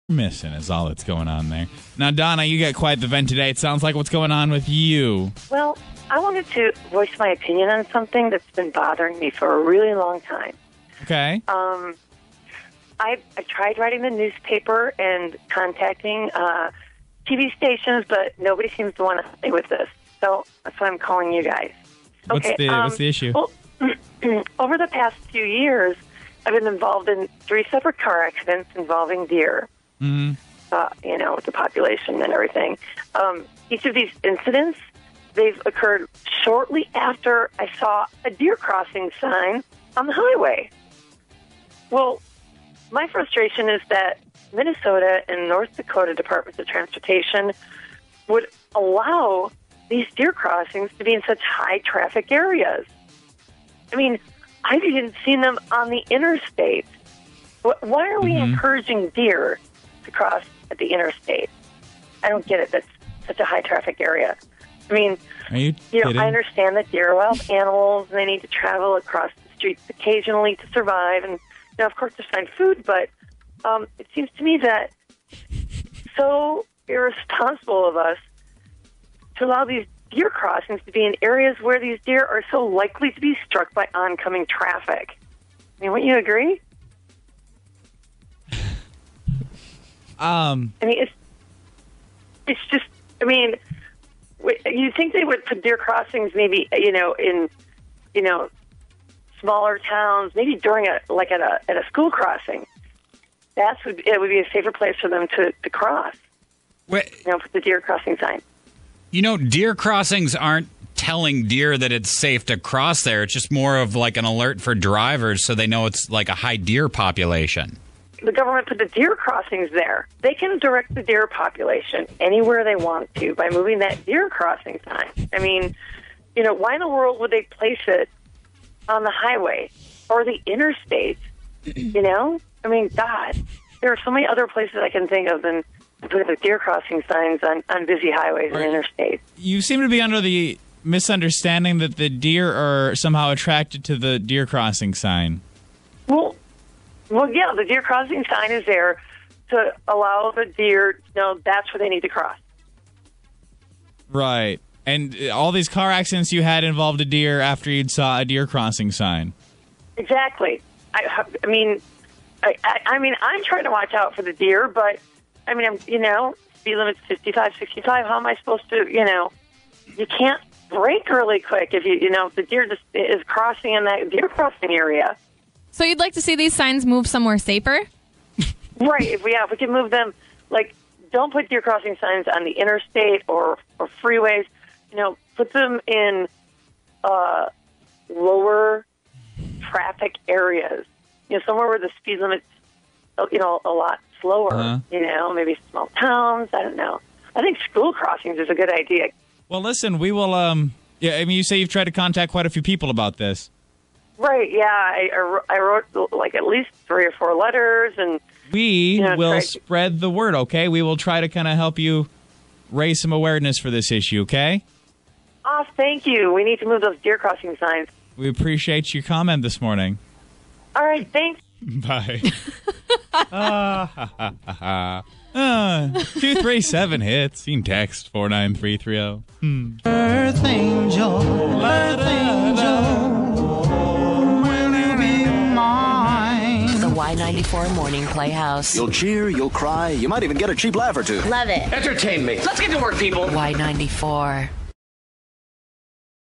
missing is all that's going on there. Now, Donna, you got quite the vent today. It sounds like what's going on with you. Well, I wanted to voice my opinion on something that's been bothering me for a really long time. Okay. I tried writing the newspaper and contacting TV stations, but nobody seems to want to stay with this. So that's why I'm calling you guys. What's the issue? Well, over the past few years, I've been involved in 3 separate car accidents involving deer. Mm-hmm. With the population and everything. Each of these incidents, they've occurred shortly after I saw a deer crossing sign on the highway. Well, my frustration is that Minnesota and North Dakota Departments of Transportation would allow these deer crossings to be in such high traffic areas. I mean, I've even seen them on the interstate. Why are we encouraging deer to cross at the interstate? I don't get it. That's such a high traffic area. I mean, are you kidding? I understand that deer are wild animals and they need to travel across the streets occasionally to survive and, of course, to find food, but it seems to me that so irresponsible of us to allow these deer crossings to be in areas where these deer are so likely to be struck by oncoming traffic. I mean, wouldn't you agree? I mean, it's just, I mean, you'd think they would put deer crossings maybe, in, smaller towns, maybe during at a school crossing. It would be a safer place for them to cross. Wait. Put the deer crossing sign. Deer crossings aren't telling deer that it's safe to cross there. It's just more of like an alert for drivers so they know it's like a high deer population. The government put the deer crossings there. They can direct the deer population anywhere they want to by moving that deer crossing sign. I mean, why in the world would they place it on the highway or the interstate? I mean, God, there are so many other places I can think of than putting the deer crossing signs on busy highways and interstates. You seem to be under the misunderstanding that the deer are somehow attracted to the deer crossing sign. Well, yeah, the deer crossing sign is there to allow the deer to know that's where they need to cross. Right. And all these car accidents you had involved a deer after you saw a deer crossing sign. Exactly. I mean, I'm trying to watch out for the deer, but, I mean, speed limit's 55, 65. How am I supposed to, you can't brake really quick if if the deer just is crossing in that deer crossing area. So you'd like to see these signs move somewhere safer? Right. If we can move them, don't put deer crossing signs on the interstate or freeways. Put them in lower traffic areas. Somewhere where the speed limit's, a lot slower. Uh-huh. Maybe small towns. I don't know. I think school crossings is a good idea. Well, listen, we will. You say you've tried to contact quite a few people about this. Right, yeah. I wrote at least 3 or 4 letters, and we will spread the word. Okay, we will try to kind of help you raise some awareness for this issue. Okay. Oh, thank you. We need to move those deer crossing signs. We appreciate your comment this morning. All right, thanks. Bye. 237 hits. You can text 49330. Earth angel, earth angel. Y94 Morning Playhouse. You'll cheer, you'll cry, you might even get a cheap laugh or two. Love it. Entertain me. Let's get to work, people. Y94.